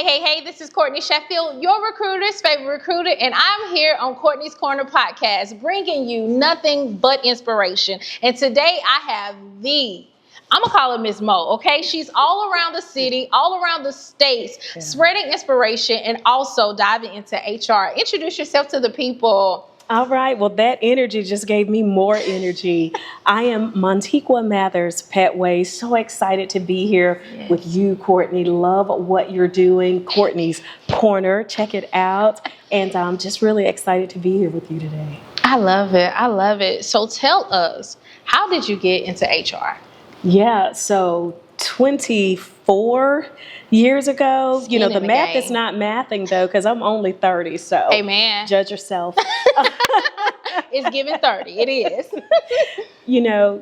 Hey, this is Courtney Sheffield, your recruiter's favorite recruiter, and I'm here on Courtney's Corner podcast, bringing you nothing but inspiration. And today I have I'm gonna call her Miss Mo, okay? She's all around the city, all around the states, spreading inspiration and also diving into HR. Introduce yourself to the people. All right. Well, that energy just gave me more energy. I am Montiqua Mathers, Pettway. So excited to be here with you, Courtney. Love what you're doing. Courtney's Corner. Check it out. And I'm just really excited to be here with you today. I love it. I love it. So tell us, how did you get into HR? Yeah. So 24 years ago, Skin in the math game. is not mathing though, because I'm only 30. So Amen. Judge yourself. It's giving 30. It is.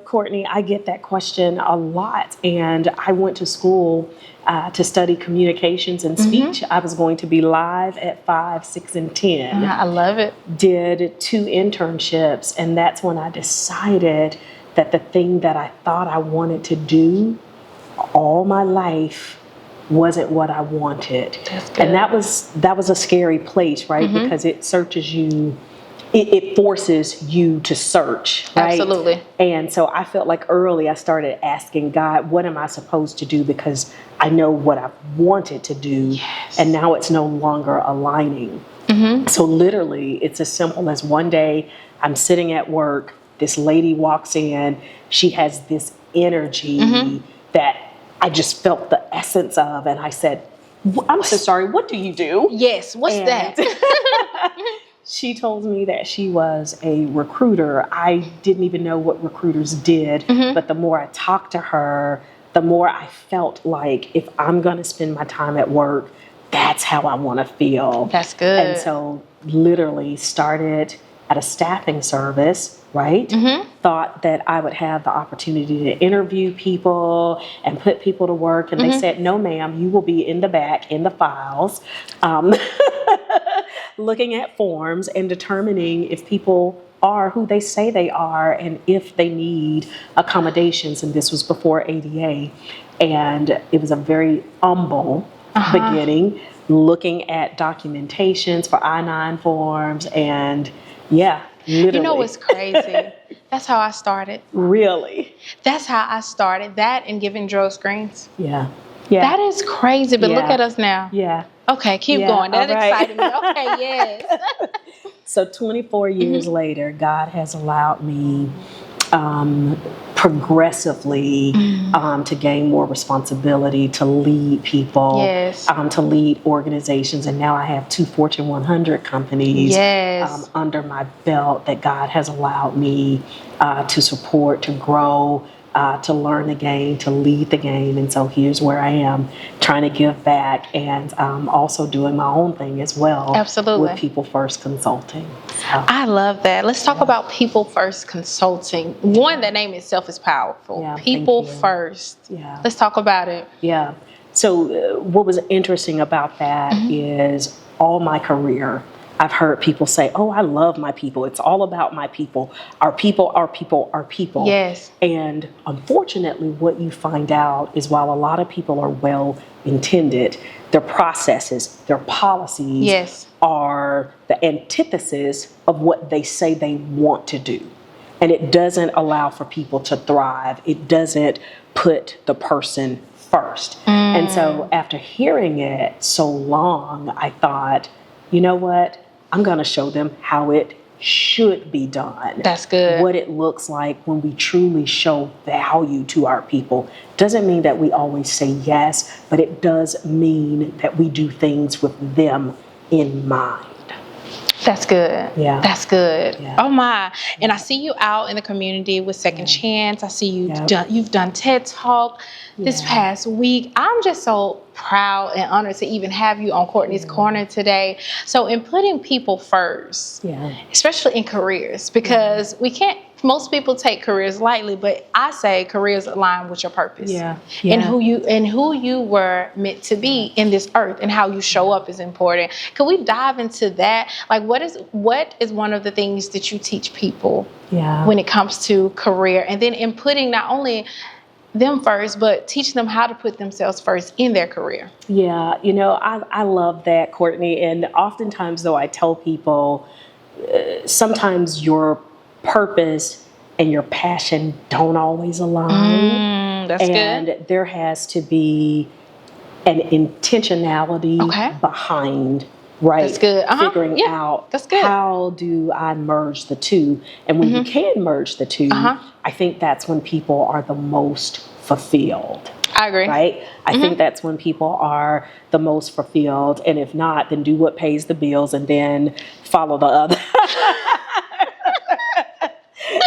Courtney, I get that question a lot. And I went to school to study communications and speech. I was going to be live at 5, 6, and 10. I love it. Did 2 internships. And that's when I decided that the thing that I thought I wanted to do all my life wasn't what I wanted. That's good. And that was a scary place, right? Because it searches you. It forces you to search, right? Absolutely. And so I felt like early I started asking God, what am I supposed to do? Because I know what I wanted to do, and now it's no longer aligning. So literally, it's as simple as one day I'm sitting at work, this lady walks in, she has this energy that I just felt the essence of, and I said, I'm so sorry, what do you do? Yes, what's that? She told me that she was a recruiter. I didn't even know what recruiters did, but the more I talked to her, the more I felt like if I'm going to spend my time at work, that's how I want to feel. That's good. And so literally started at a staffing service, right? Thought that I would have the opportunity to interview people and put people to work. And they said, no, ma'am, you will be in the back, in the files, looking at forms and determining if people are who they say they are and if they need accommodations. And this was before ADA. And it was a very humble beginning, looking at documentations for I-9 forms and literally. You know what's crazy? That's how I started. Really? That's how I started. That and giving drug screens. Yeah. That is crazy, but look at us now. Yeah. Okay, keep going. That excited me. Okay, yes. So 24 years later, God has allowed me progressively to gain more responsibility, to lead people, to lead organizations. And now I have 2 Fortune 100 companies under my belt that God has allowed me to support, to grow, to learn the game, to lead the game. And so here's where I am, trying to give back and also doing my own thing as well. Absolutely. With People First Consulting. So, I love that. Let's talk about People First Consulting. One, that name itself is powerful. Yeah, People First. Yeah. Let's talk about it. Yeah. So what was interesting about that is all my career, I've heard people say, oh, I love my people. It's all about my people. Our people, our people, our people. Yes. And unfortunately, what you find out is while a lot of people are well intended, their processes, their policies are the antithesis of what they say they want to do. And it doesn't allow for people to thrive. It doesn't put the person first. And so after hearing it so long, I thought, you know what? I'm going to show them how it should be done. That's good. What it looks like when we truly show value to our people. Doesn't mean that we always say yes, but it does mean that we do things with them in mind. That's good. Yeah. That's good. Yeah. Oh my. And I see you out in the community with Second Chance. I see you've done TED Talk this past week. I'm just so proud and honored to even have you on Courtney's Corner today. So in putting people first, especially in careers, because we can't, most people take careers lightly, but I say careers align with your purpose and who you were meant to be in this earth, and how you show up is important. Can we dive into that? Like, what is one of the things that you teach people when it comes to career, and then in putting not only them first, but teach them how to put themselves first in their career. Yeah, I love that, Courtney. And oftentimes, though, I tell people sometimes your purpose and your passion don't always align. That's and good. There has to be an intentionality behind, right? That's good. Figuring out that's good. How do I merge the two? And when you can merge the two, I think that's when people are the most fulfilled. I agree. Right? I think that's when people are the most fulfilled. And if not, then do what pays the bills and then follow the other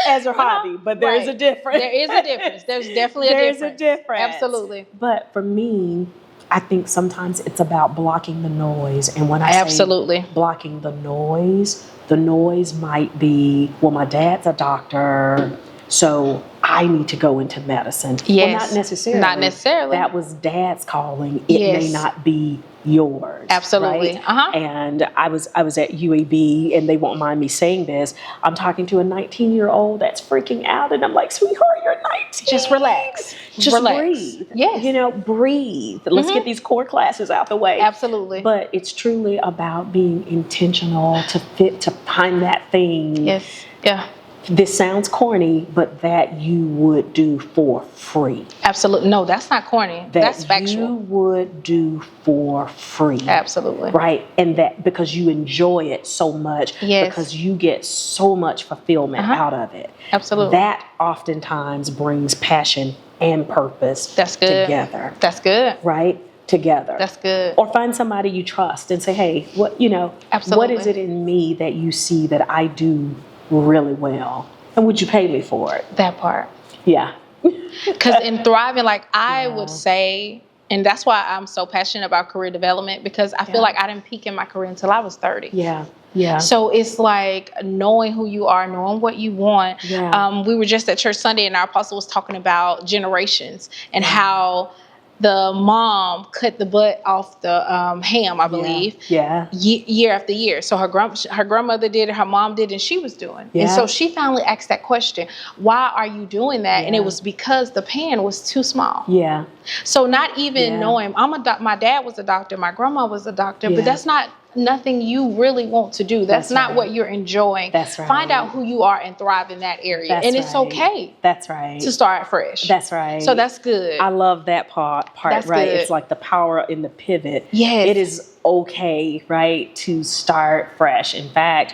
as a hobby. But there is a difference. There is a difference. There's definitely a difference. There's a difference. Absolutely. But for me, I think sometimes it's about blocking the noise. And when I say blocking the noise might be, well, my dad's a doctor, so I need to go into medicine. Yes. Well, not necessarily. Not necessarily. That was dad's calling. It may not be yours. Absolutely. Right? And I was at UAB, and they won't mind me saying this. I'm talking to a 19-year-old that's freaking out, and I'm like, sweetheart, you're 19. Just relax. Just relax. Breathe. Yes. Breathe. Let's get these core classes out the way. Absolutely. But it's truly about being intentional to find that thing. Yes. Yeah. This sounds corny, but that you would do for free. Absolutely. No, that's not corny. That's factual. You would do for free. Absolutely. Right? And that because you enjoy it so much, because you get so much fulfillment out of it. Absolutely. That oftentimes brings passion and purpose together. That's good. Right? Together. That's good. Or find somebody you trust and say, hey, what is it in me that you see that I do really well, and would you pay me for it? That part. Yeah. Because in thriving, like I would say, and that's why I'm so passionate about career development, because I feel like I didn't peak in my career until I was 30. Yeah. Yeah. So it's like knowing who you are, knowing what you want. Yeah. We were just at church Sunday, and our apostle was talking about generations and how the mom cut the butt off the ham, I believe. Yeah. Year after year. So her grandmother did it, her mom did, and she was doing. And so she finally asked that question, why are you doing that? And it was because the pan was too small. Yeah. So not even knowing, my dad was a doctor, my grandma was a doctor, but that's not nothing you really want to do. That's not what you're enjoying. That's right. Find out who you are and thrive in that area. And it's okay. That's right. To start fresh. That's right. So that's good. I love that part, that's right? Good. It's like the power in the pivot. Yes. It is okay, right, to start fresh. In fact,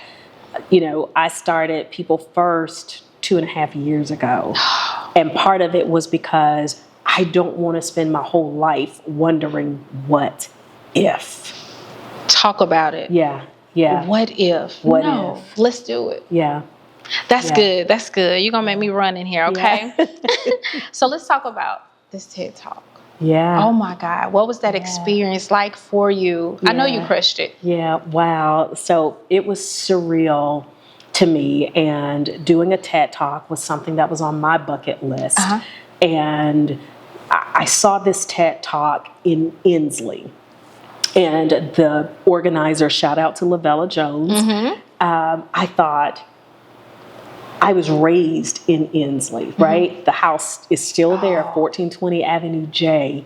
I started People First 2.5 years ago. And part of it was because I don't want to spend my whole life wondering what if. Talk about it. Yeah. Yeah. What if? What if? Let's do it. Yeah. That's good. That's good. You're going to make me run in here, okay? Yeah. So let's talk about this TED Talk. Yeah. Oh my God. What was that experience like for you? Yeah. I know you crushed it. Yeah. Wow. So it was surreal to me, and doing a TED Talk was something that was on my bucket list. And I saw this TED Talk in Inslee. And the organizer, shout out to Lavella Jones, I thought, I was raised in Inslee, right? The house is still there, 1420 Avenue J.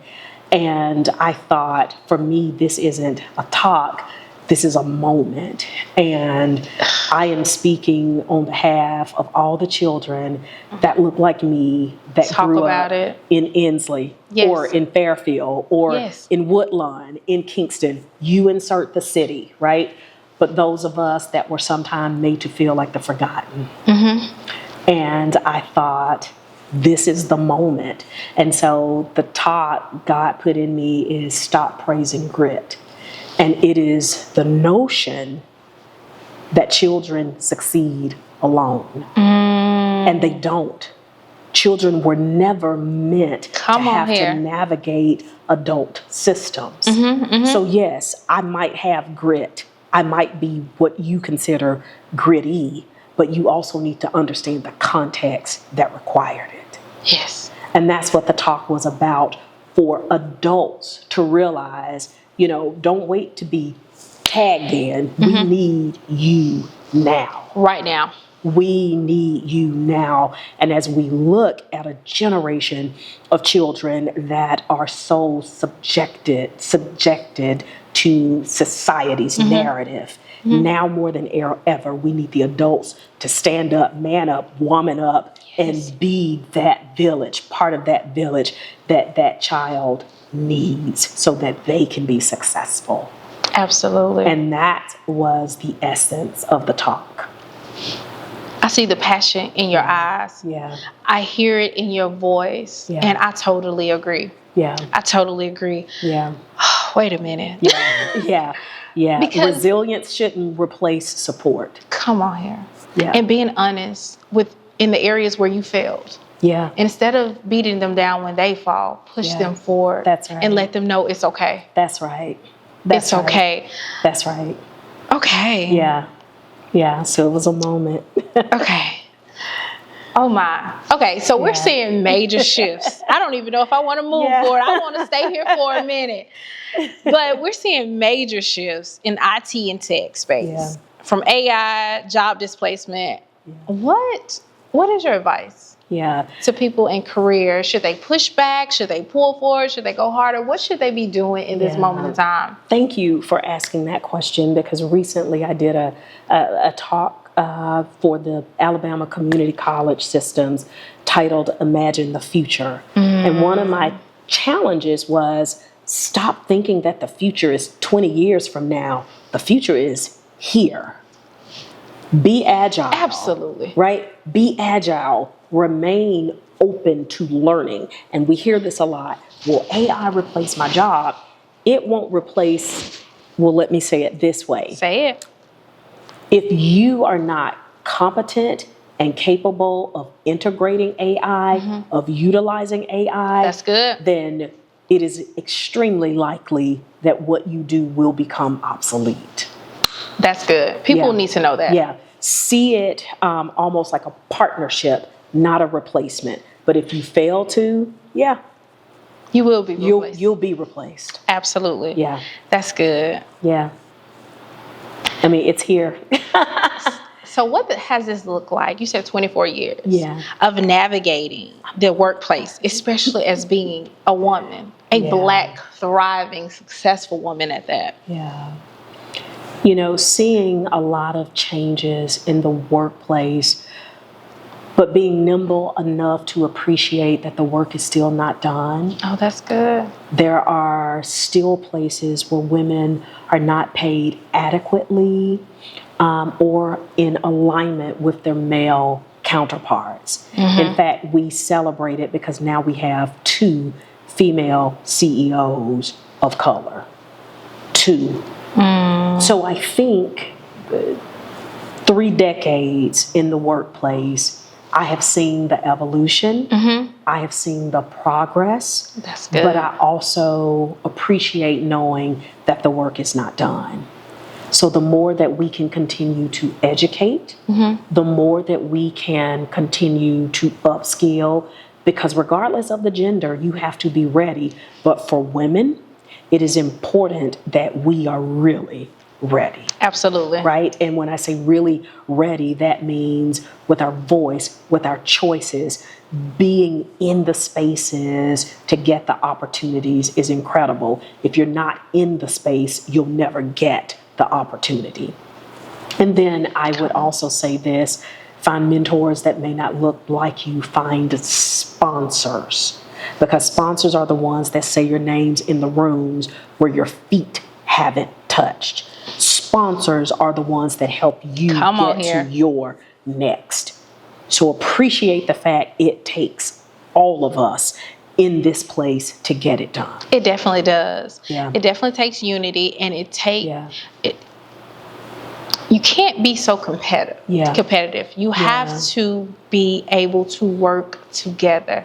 And I thought, for me, this isn't a talk, this is a moment. And I am speaking on behalf of all the children that look like me, that grew up in Inslee, or in Fairfield, or in Woodlawn, in Kingston. You insert the city, right? But those of us that were sometimes made to feel like the forgotten. And I thought, this is the moment. And so the talk God put in me is stop praising grit. And it is the notion that children succeed alone. And they don't. Children were never meant to have to navigate adult systems. So yes, I might have grit. I might be what you consider gritty, but you also need to understand the context that required it. Yes. And that's what the talk was about, for adults to realize, don't wait to be tagged in. We need you now. Right now. We need you now. And as we look at a generation of children that are so subjected to society's narrative, now more than ever, we need the adults to stand up, man up, woman up, and be that village, part of that village that child needs so that they can be successful. Absolutely. And that was the essence of the talk. I see the passion in your eyes. Yeah. I hear it in your voice. Yeah. And I totally agree. Yeah. I totally agree. Yeah. Wait a minute. Yeah. Yeah. Because resilience shouldn't replace support. Come on here. Yeah. And being honest in the areas where you failed. Yeah. Instead of beating them down when they fall, push them forward. That's right. And let them know it's okay. That's right. It's okay. That's right. Okay. Yeah. Yeah. So it was a moment. Okay. Oh my. Okay, so we're seeing major shifts. I don't even know if I want to move forward. I want to stay here for a minute. But we're seeing major shifts in IT and tech space. Yeah. From AI, job displacement. Yeah. What is your advice? Yeah. To people in career? Should they push back? Should they pull forward? Should they go harder? What should they be doing in this moment in time? Thank you for asking that question, because recently I did a talk for the Alabama Community College systems titled Imagine the Future. And one of my challenges was stop thinking that the future is 20 years from now. The future is here. Be agile. Absolutely. Right? Be agile. Remain open to learning. And we hear this a lot. Will AI replace my job? It won't replace, well, let me say it this way. Say it. If you are not competent and capable of integrating AI, of utilizing AI, that's good. Then it is extremely likely that what you do will become obsolete. That's good. People need to know that. Yeah. See it almost like a partnership, not a replacement. But if you fail to, you will be replaced. You'll be replaced. Absolutely. Yeah. That's good. Yeah. I mean, it's here. So what has this looked like? You said 24 years of navigating the workplace, especially as being a woman, a Black, thriving, successful woman at that. Yeah. You know, seeing a lot of changes in the workplace, but being nimble enough to appreciate that the work is still not done. Oh, that's good. There are still places where women are not paid adequately or in alignment with their male counterparts. In fact, we celebrate it because now we have 2 female CEOs of color. 2. So I think 3 decades in the workplace, I have seen the evolution. I have seen the progress. That's good. But I also appreciate knowing that the work is not done. So the more that we can continue to educate, the more that we can continue to upskill, because regardless of the gender, you have to be ready. But for women, it is important that we are really ready. Absolutely. Right? And when I say really ready, that means with our voice, with our choices, being in the spaces to get the opportunities is incredible. If you're not in the space, you'll never get the opportunity. And then I would also say this, find mentors that may not look like you, find sponsors. Because sponsors are the ones that say your names in the rooms where your feet haven't touched. Sponsors are the ones that help you get to your next. So appreciate the fact it takes all of us in this place to get it done. It definitely does. Yeah. It definitely takes unity, and it you can't be so competitive. You have to be able to work together.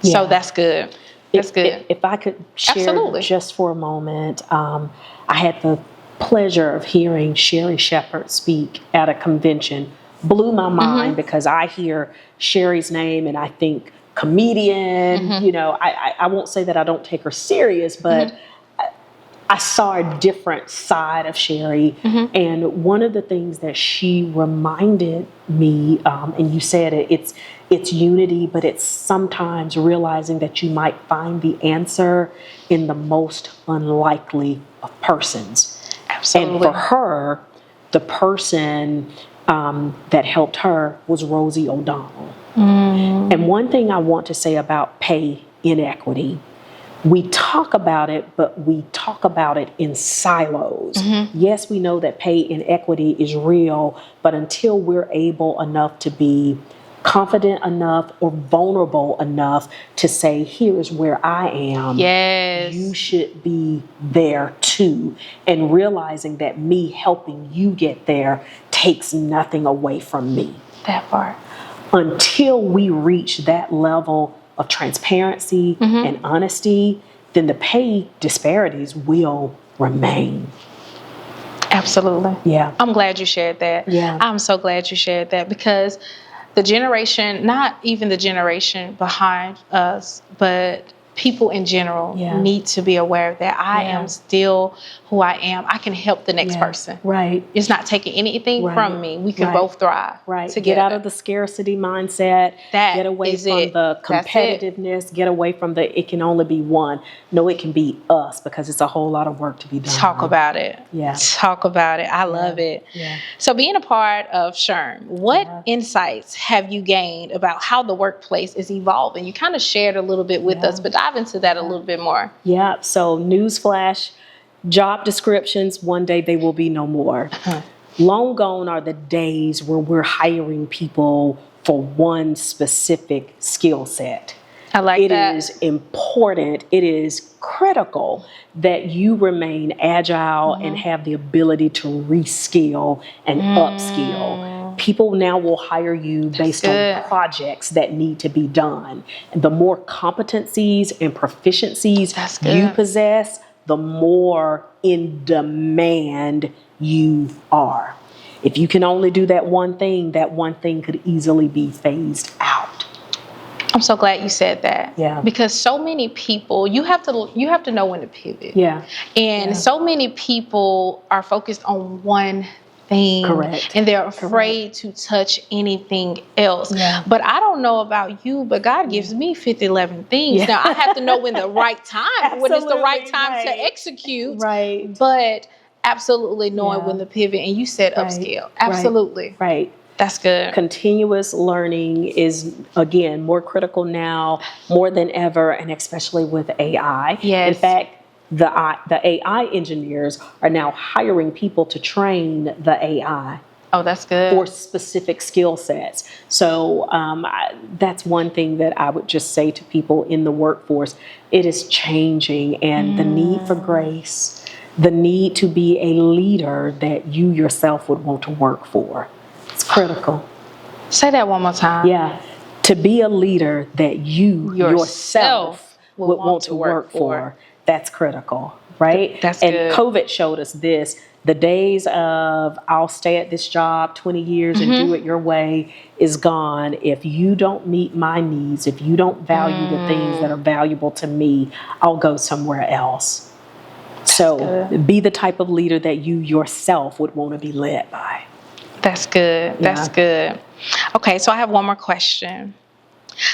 So that's good. That's good. If I could share just for a moment, I had the pleasure of hearing Sherry Shepherd speak at a convention. Blew my mind because I hear Sherry's name and I think comedian. You know, I won't say that I don't take her serious, but I saw a different side of Sherry. And one of the things that she reminded me, and you said it's unity, but it's sometimes realizing that you might find the answer in the most unlikely of persons. Absolutely. And for her, the person that helped her was Rosie O'Donnell. And one thing I want to say about pay inequity, we talk about it, but we talk about it in silos. Yes, we know that pay inequity is real, but until we're able enough to be confident enough or vulnerable enough to say, here is where I am. Yes. You should be there too. And realizing that me helping you get there takes nothing away from me. That part. Until we reach that level of transparency and honesty, then the pay disparities will remain. Absolutely. Yeah. I'm glad you shared that. Yeah. I'm so glad you shared that, because the generation, not even the generation behind us, but people in general need to be aware of that. I am still who I am. I can help the next person. Right. It's not taking anything from me. We can both thrive. Right. Together. Get out of the scarcity mindset. Get away from the competitiveness. Get away from the it can only be one. No, it can be us, because it's a whole lot of work to be done. Talk about it. Yeah. Talk about it. I love it. Yeah. So being a part of SHRM, what insights have you gained about how the workplace is evolving? You kind of shared a little bit with us, but dive into that a little bit more. Yeah. So newsflash, job descriptions, one day they will be no more. Long gone are the days where we're hiring people for one specific skill set. I like that. It is important, it is critical that you remain agile and have the ability to reskill and upskill. People now will hire you based on projects that need to be done. And the more competencies and proficiencies you possess, the more in demand you are. If you can only do that one thing could easily be phased out. I'm so glad you said that. Yeah. Because so many people, you have to know when to pivot. Yeah. And so many people are focused on one thing. Correct. And they're afraid to touch anything else. Yeah. But I don't know about you, but God gives me 11 things. Yeah. Now I have to know when the right time, when it's the right time to execute. Right. But absolutely knowing when to pivot. And you said upscale. Absolutely. Right. That's good. Continuous learning is, again, more critical now, more than ever, and especially with AI. Yes. In fact, the AI engineers are now hiring people to train the AI. Oh, that's good. For specific skill sets. So that's one thing that I would just say to people in the workforce. It is changing, and the need for grace, the need to be a leader that you yourself would want to work for. It's critical. Say that one more time. Yeah. To be a leader that you yourself would want to work for. That's critical, right? That's good. And COVID showed us this. The days of I'll stay at this job 20 years and do it your way is gone. If you don't meet my needs, if you don't value the things that are valuable to me, I'll go somewhere else. So be the type of leader that you yourself would want to be led by. That's good. That's good. Okay, so I have one more question.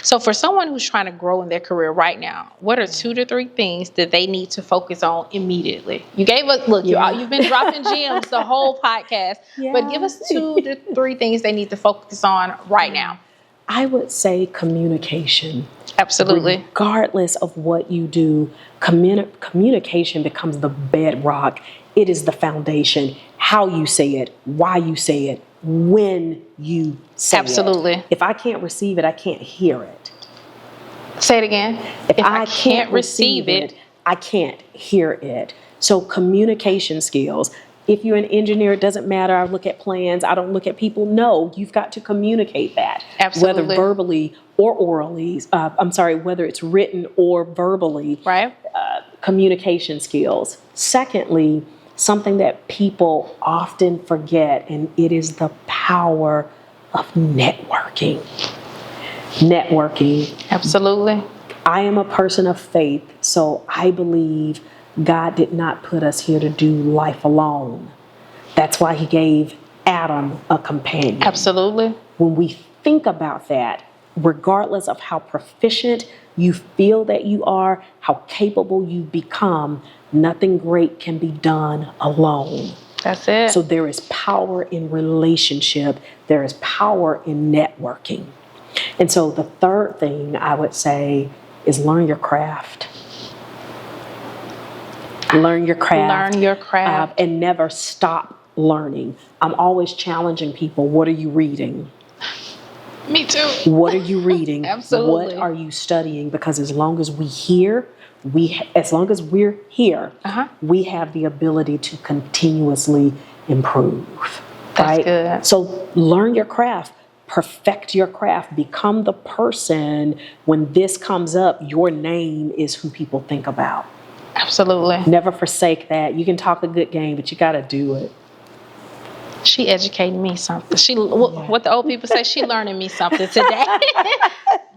So for someone who's trying to grow in their career right now, what are 2 to 3 things that they need to focus on immediately? You gave us, you've been dropping gems the whole podcast, but give us 2 to 3 things they need to focus on right now. I would say communication. Absolutely. Regardless of what you do, communication becomes the bedrock. It is the foundation. How you say it, why you say it, when you say it. Absolutely. If I can't receive it, I can't hear it. Say it again. If I can't receive it, I can't hear it. So communication skills. If you're an engineer, it doesn't matter. I look at plans. I don't look at people. No, you've got to communicate that. Absolutely. Whether verbally or orally. Whether it's written or verbally. Right. Communication skills. Secondly, something that people often forget, and it is the power of networking. Networking. Absolutely. I am a person of faith, so I believe God did not put us here to do life alone. That's why he gave Adam a companion. Absolutely. When we think about that, regardless of how proficient you feel that you are, how capable you've become, nothing great can be done alone. That's it. So there is power in relationship. There is power in networking. And so the third thing I would say is learn your craft. Learn your craft. Learn your craft. And never stop learning. I'm always challenging people. What are you reading? Me too. What are you reading? Absolutely. What are you studying? Because as long as we're here, we have the ability to continuously improve. That's good. So learn your craft. Perfect your craft. Become the person when this comes up, your name is who people think about. Absolutely. Never forsake that. You can talk a good game, but you got to do it. She educated me something. What the old people say, she learning me something today.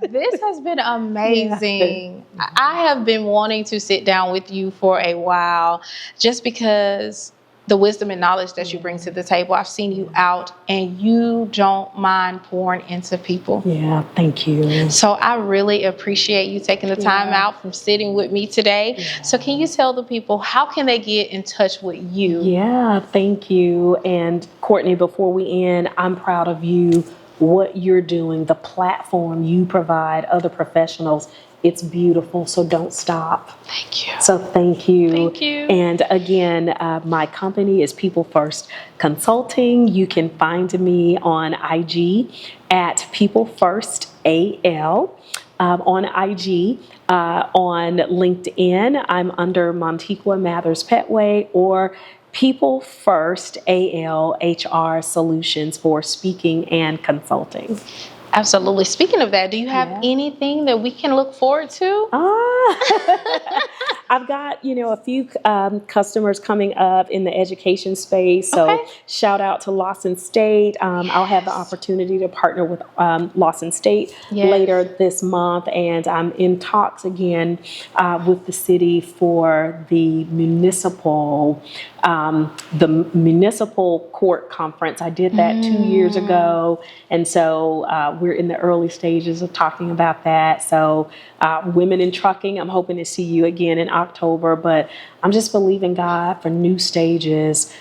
This has been amazing. Yeah. I have been wanting to sit down with you for a while just because the wisdom and knowledge that you bring to the table. I've seen you out and you don't mind pouring into people. Yeah, thank you. So I really appreciate you taking the time out from sitting with me today. Yeah. So can you tell the people, how can they get in touch with you? Yeah, thank you. And Courtney, before we end, I'm proud of you, what you're doing, the platform you provide other professionals. It's beautiful, so don't stop. Thank you. So thank you. Thank you. And again, my company is People First Consulting. You can find me on IG at People First AL. On IG, on LinkedIn, I'm under Montiqua Mathers Pettway, or People First AL HR Solutions for speaking and consulting. Absolutely. Speaking of that, do you have anything that we can look forward to? I've got, a few customers coming up in the education space. So shout out to Lawson State. I'll have the opportunity to partner with Lawson State later this month. And I'm in talks again with the city for the municipal court conference. I did that 2 years ago. And so we're in the early stages of talking about that. So Women in Trucking, I'm hoping to see you again in October. But I'm just believing God for new stages,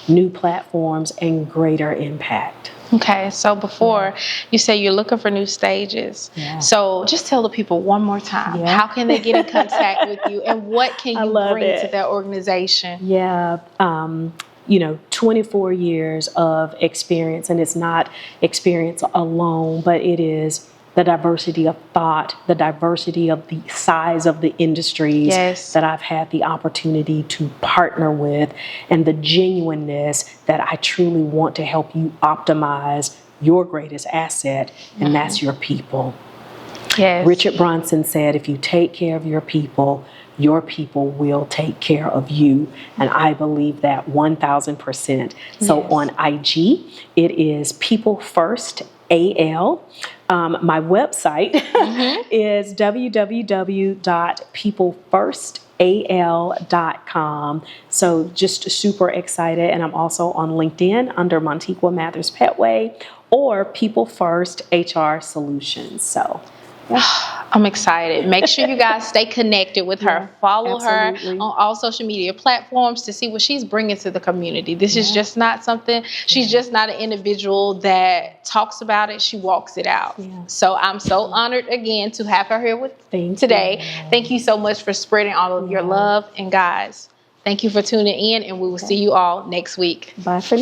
new platforms, and greater impact. Okay, so before you say you're looking for new stages, so just tell the people one more time, how can they get in contact with you and what can you bring to their organization? 24 years of experience, and it's not experience alone, but it is the diversity of thought, the diversity of the size of the industries that I've had the opportunity to partner with, and the genuineness that I truly want to help you optimize your greatest asset, and that's your people. Richard Branson said, if you take care of your people will take care of you. And I believe that 1000%. So on IG, it is People First AL. My website is www.peoplefirstal.com. So just super excited. And I'm also on LinkedIn under Montiqua Mathers Pettway or People First HR Solutions. So I'm excited. Make sure you guys stay connected with her. Follow her on all social media platforms to see what she's bringing to the community. This is just not something, she's just not an individual that talks about it. She walks it out. So I'm so honored again to have her here with today. Thank you so much for spreading all of your love. And guys, thank you for tuning in, and we will see you all next week. Bye for now.